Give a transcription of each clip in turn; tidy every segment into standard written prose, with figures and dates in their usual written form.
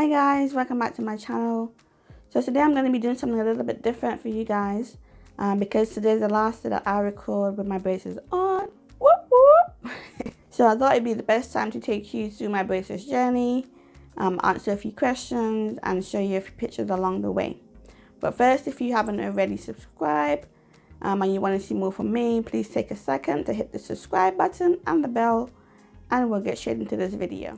Hi guys, welcome back to my channel. So today I'm going to be doing something a little bit different for you guys because today's the last day that I record with my braces on. Whoop, whoop. So I thought it'd be the best time to take you through my braces journey, answer a few questions and show you a few pictures along the way. But first, if you haven't already subscribed and you want to see more from me, please take a second to hit the subscribe button and the bell and we'll get straight into this video.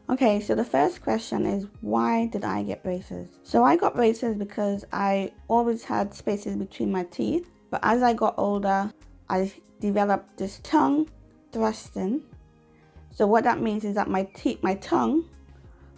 Okay, so the first question is, why did I get braces? So I got braces because I always had spaces between my teeth, but as I got older, I developed this tongue thrusting. So what that means is that my tongue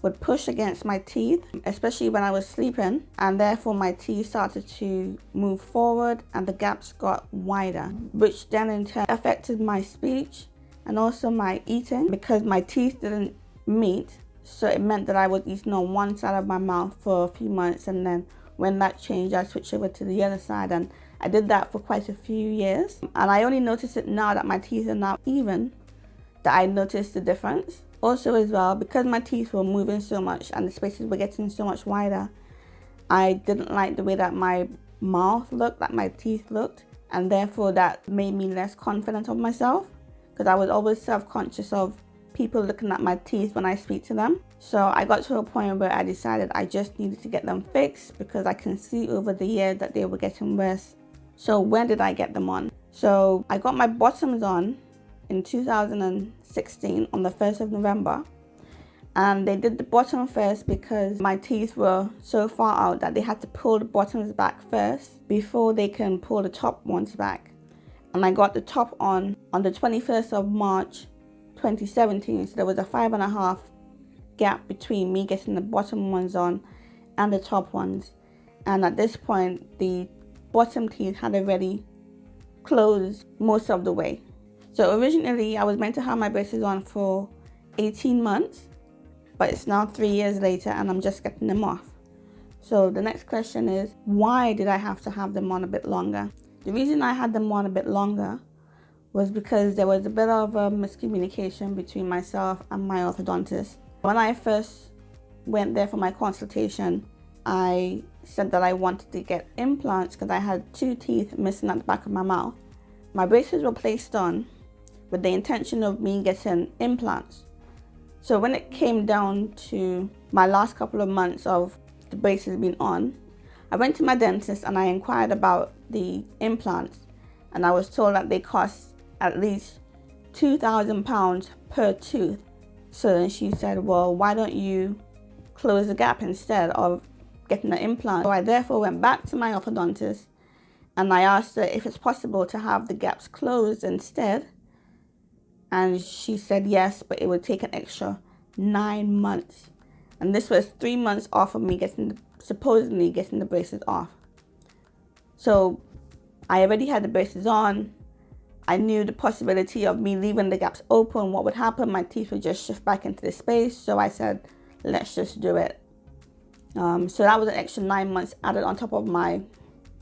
would push against my teeth, especially when I was sleeping, and therefore my teeth started to move forward and the gaps got wider, which then in turn affected my speech and also my eating because my teeth didn't meat, so it meant that I was eating on one side of my mouth for a few months, and then when that changed I switched over to the other side, and I did that for quite a few years, and I only noticed it now that my teeth are now even that I noticed the difference. Also as well, because my teeth were moving so much and the spaces were getting so much wider, I didn't like the way that my mouth looked, that my teeth looked, and therefore that made me less confident of myself because I was always self-conscious of people looking at my teeth when I speak to them. So I got to a point where I decided I just needed to get them fixed because I can see over the years that they were getting worse. So when did I get them on? So I got my bottoms on in 2016 on the 1st of November. And they did the bottom first because my teeth were so far out that they had to pull the bottoms back first before they can pull the top ones back. And I got the top on the 21st of March 2017, so there was a 5.5 gap between me getting the bottom ones on and the top ones, and at this point the bottom teeth had already closed most of the way. So originally I was meant to have my braces on for 18 months, but it's now 3 years later and I'm just getting them off. So the next question is, why did I have to have them on a bit longer? The reason I had them on a bit longer was because there was a bit of a miscommunication between myself and my orthodontist. When I first went there for my consultation, I said that I wanted to get implants because I had 2 teeth missing at the back of my mouth. My braces were placed on with the intention of me getting implants. So when it came down to my last couple of months of the braces being on, I went to my dentist and I inquired about the implants, and I was told that they cost at least £2,000 per tooth. So then she said, well, why don't you close the gap instead of getting an implant? So I therefore went back to my orthodontist and I asked her if it's possible to have the gaps closed instead. And she said yes, but it would take an extra 9 months. And this was 3 months off of me supposedly getting the braces off. So I already had the braces on. I knew the possibility of me leaving the gaps open, what would happen, my teeth would just shift back into the space. So I said, let's just do it. So that was an extra 9 months added on top of my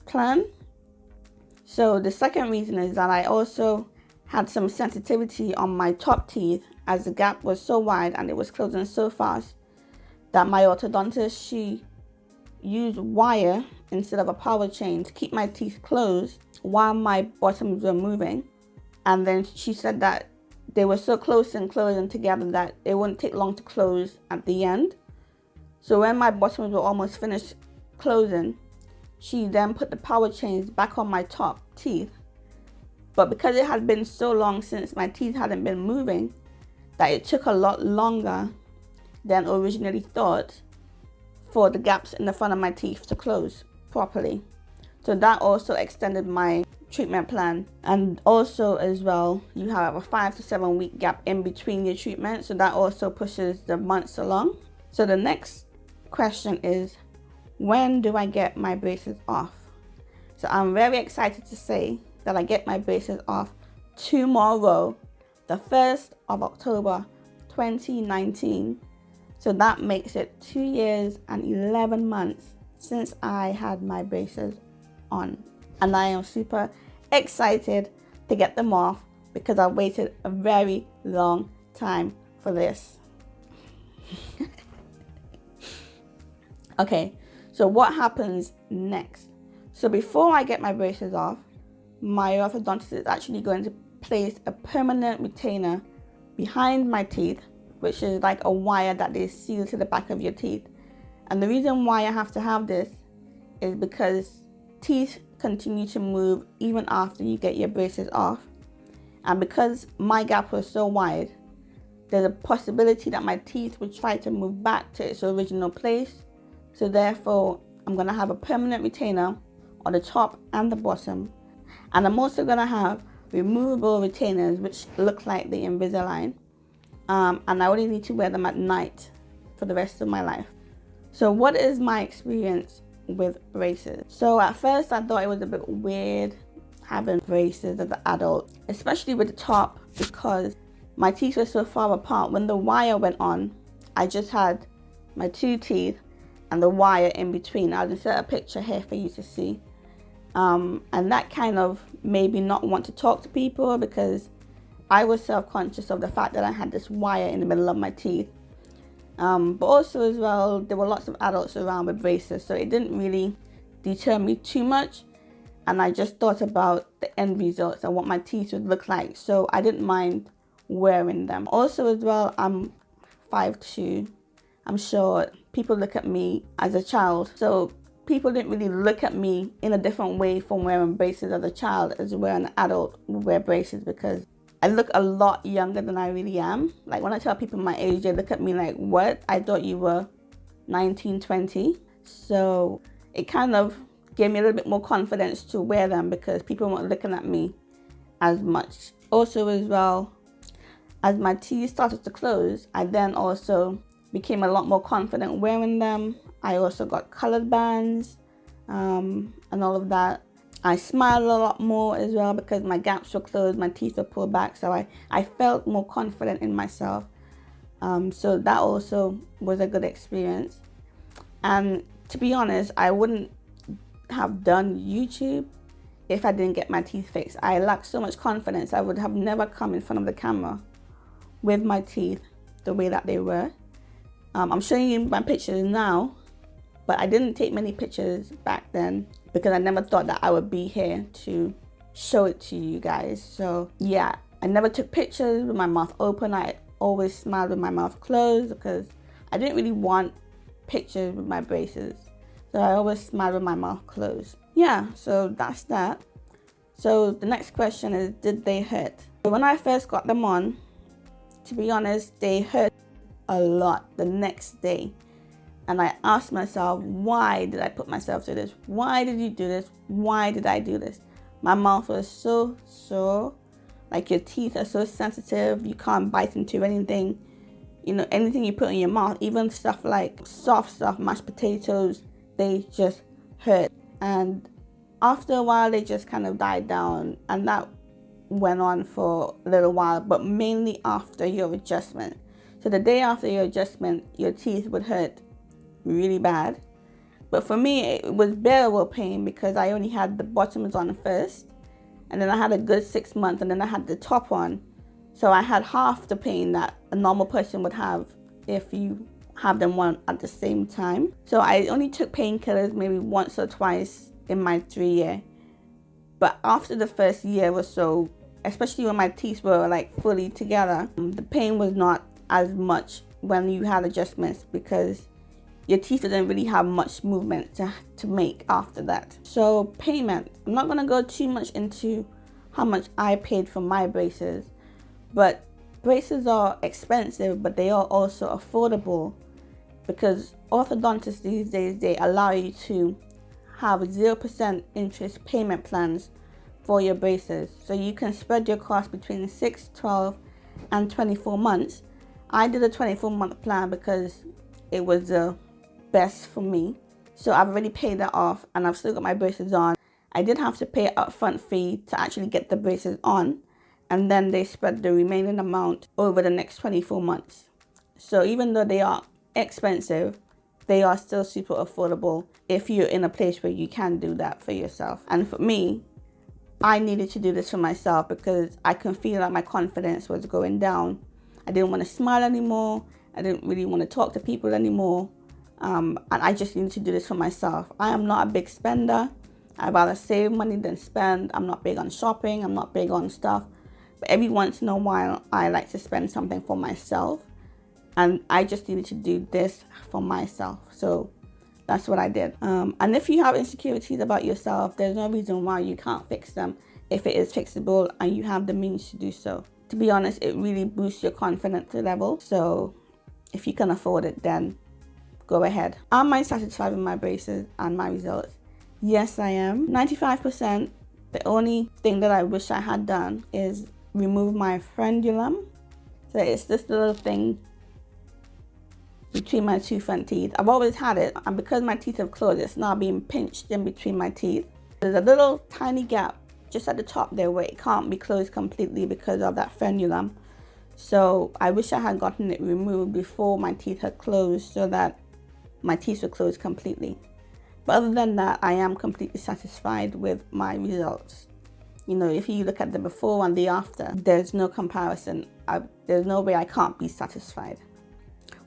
plan. So the second reason is that I also had some sensitivity on my top teeth as the gap was so wide and it was closing so fast that my orthodontist, she used wire instead of a power chain to keep my teeth closed while my bottoms were moving. And then she said that they were so close and closing together that it wouldn't take long to close at the end. So when my bottoms were almost finished closing, she then put the power chains back on my top teeth. But because it had been so long since my teeth hadn't been moving, that it took a lot longer than originally thought for the gaps in the front of my teeth to close properly. So that also extended my treatment plan. And also as well, you have a 5 to 7 week gap in between your treatment, so that also pushes the months along. So the next question is, when do I get my braces off? So I'm very excited to say that I get my braces off tomorrow, the 1st of October 2019. So that makes it 2 years and 11 months since I had my braces on, and I am super excited to get them off because I waited a very long time for this. Okay, so what happens next? So before I get my braces off, my orthodontist is actually going to place a permanent retainer behind my teeth, which is like a wire that they seal to the back of your teeth. And the reason why I have to have this is because teeth continue to move even after you get your braces off. And because my gap was so wide, there's a possibility that my teeth would try to move back to its original place. So therefore, I'm going to have a permanent retainer on the top and the bottom. And I'm also going to have removable retainers which look like the Invisalign. And I only need to wear them at night for the rest of my life. So what is my experience with braces? So at first I thought it was a bit weird having braces as an adult, especially with the top, because my teeth were so far apart. When the wire went on, I just had my two teeth and the wire in between. I'll insert a picture here for you to see. And that kind of made me not want to talk to people because I was self-conscious of the fact that I had this wire in the middle of my teeth. But also as well, there were lots of adults around with braces, so it didn't really deter me too much. And I just thought about the end results and what my teeth would look like, so I didn't mind wearing them. Also as well, I'm 5'2". I'm short. People look at me as a child, so people didn't really look at me in a different way from wearing braces as a child as where an adult would wear braces, because I look a lot younger than I really am. Like when I tell people my age, they look at me like, what? I thought you were 19, 20. So it kind of gave me a little bit more confidence to wear them because people weren't looking at me as much. Also as well, as my teeth started to close, I then also became a lot more confident wearing them. I also got colored bands and all of that. I smiled a lot more as well because my gaps were closed, my teeth were pulled back, so I felt more confident in myself. So that also was a good experience. And to be honest, I wouldn't have done YouTube if I didn't get my teeth fixed. I lacked so much confidence. I would have never come in front of the camera with my teeth the way that they were. I'm showing you my pictures now, but I didn't take many pictures back then because I never thought that I would be here to show it to you guys. So yeah, I never took pictures with my mouth open. I always smiled with my mouth closed because I didn't really want pictures with my braces. So I always smiled with my mouth closed. Yeah, so that's that. So the next question is, did they hurt? So when I first got them on, to be honest, they hurt a lot the next day. And I asked myself, why did I put myself through this? Why did you do this? Why did I do this? My mouth was so sore. Like your teeth are so sensitive. You can't bite into anything. You know, anything you put in your mouth, even stuff like soft stuff, mashed potatoes, they just hurt. And after a while, they just kind of died down. And that went on for a little while, but mainly after your adjustment. So the day after your adjustment, your teeth would hurt really bad. But for me, it was bearable pain because I only had the bottoms on first, and then I had a good 6 months, and then I had the top on. So I had half the pain that a normal person would have if you have them on at the same time. So I only took painkillers maybe once or twice in my 3-year. But after the first year or so, especially when my teeth were like fully together, the pain was not as much when you had adjustments because your teeth didn't really have much movement to make after that. So payment, I'm not gonna go too much into how much I paid for my braces, but braces are expensive, but they are also affordable because orthodontists these days, they allow you to have 0% interest payment plans for your braces. So you can spread your cost between 6, 12, and 24 months. I did a 24-month plan because it was the best for me. So I've already paid that off and I've still got my braces on. I did have to pay an upfront fee to actually get the braces on, and then they spread the remaining amount over the next 24 months. So even though they are expensive, they are still super affordable if you're in a place where you can do that for yourself. And for me, I needed to do this for myself because I can feel like my confidence was going down. I didn't want to smile anymore. I didn't really want to talk to people anymore. And I just need to do this for myself. I am not a big spender. I'd rather save money than spend. I'm not big on shopping. I'm not big on stuff. But every once in a while, I like to spend something for myself. And I just needed to do this for myself. So that's what I did. And if you have insecurities about yourself, there's no reason why you can't fix them if it is fixable and you have the means to do so. To be honest, it really boosts your confidence level. So if you can afford it, then go ahead. Am I satisfied with my braces and my results? Yes, I am. 95%. The only thing that I wish I had done is remove my frenulum. So it's this little thing between my two front teeth. I've always had it, and because my teeth have closed, it's now being pinched in between my teeth. There's a little tiny gap just at the top there where it can't be closed completely because of that frenulum. So I wish I had gotten it removed before my teeth had closed so that my teeth were closed completely. But other than that, I am completely satisfied with my results. You know, if you look at the before and the after, there's no comparison. There's no way I can't be satisfied.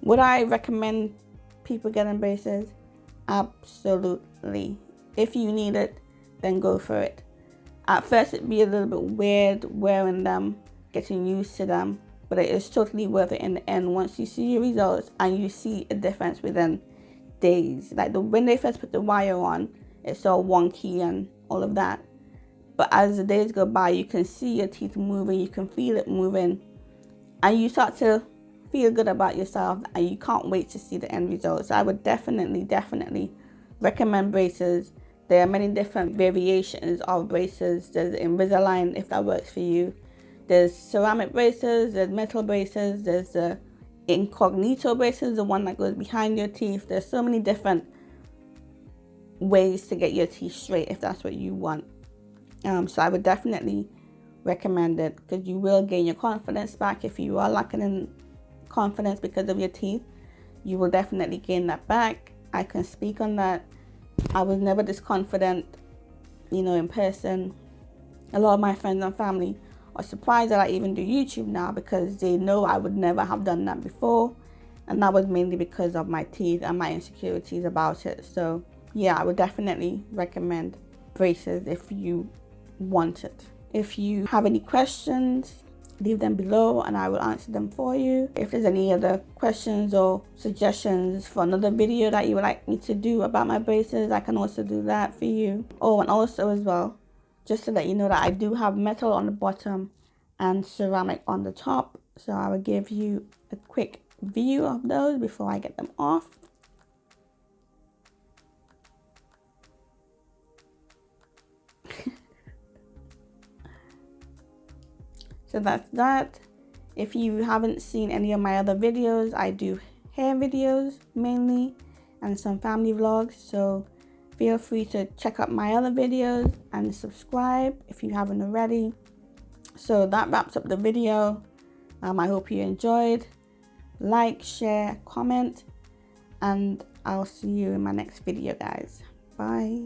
Would I recommend people getting braces? Absolutely. If you need it, then go for it. At first, it'd be a little bit weird wearing them, getting used to them, but it is totally worth it in the end once you see your results and you see a difference within days. Like when they first put the wire on, it's all wonky and all of that. But as the days go by, you can see your teeth moving, you can feel it moving, and you start to feel good about yourself, and you can't wait to see the end results. So I would definitely recommend braces. There are many different variations of braces. There's Invisalign if that works for you. There's ceramic braces, there's metal braces, there's the incognito braces, the one that goes behind your teeth. There's so many different ways to get your teeth straight if that's what you want. So I would definitely recommend it because you will gain your confidence back. If you are lacking in confidence because of your teeth, you will definitely gain that back. I can speak on that. I was never this confident, in person. A lot of my friends and family are surprised that I even do YouTube now because they know I would never have done that before, and that was mainly because of my teeth and my insecurities about it. So yeah, I would definitely recommend braces if you want it. If you have any questions, leave them below and I will answer them for you. If there's any other questions or suggestions for another video that you would like me to do about my braces, I can also do that for you. Oh, and also as well, just to let you know that I do have metal on the bottom and ceramic on the top. So I will give you a quick view of those before I get them off. So that's that. If you haven't seen any of my other videos, I do hair videos mainly and some family vlogs. So feel free to check out my other videos and subscribe if you haven't already. So that wraps up the video. I hope you enjoyed. Like, share, comment, and I'll see you in my next video, guys. Bye.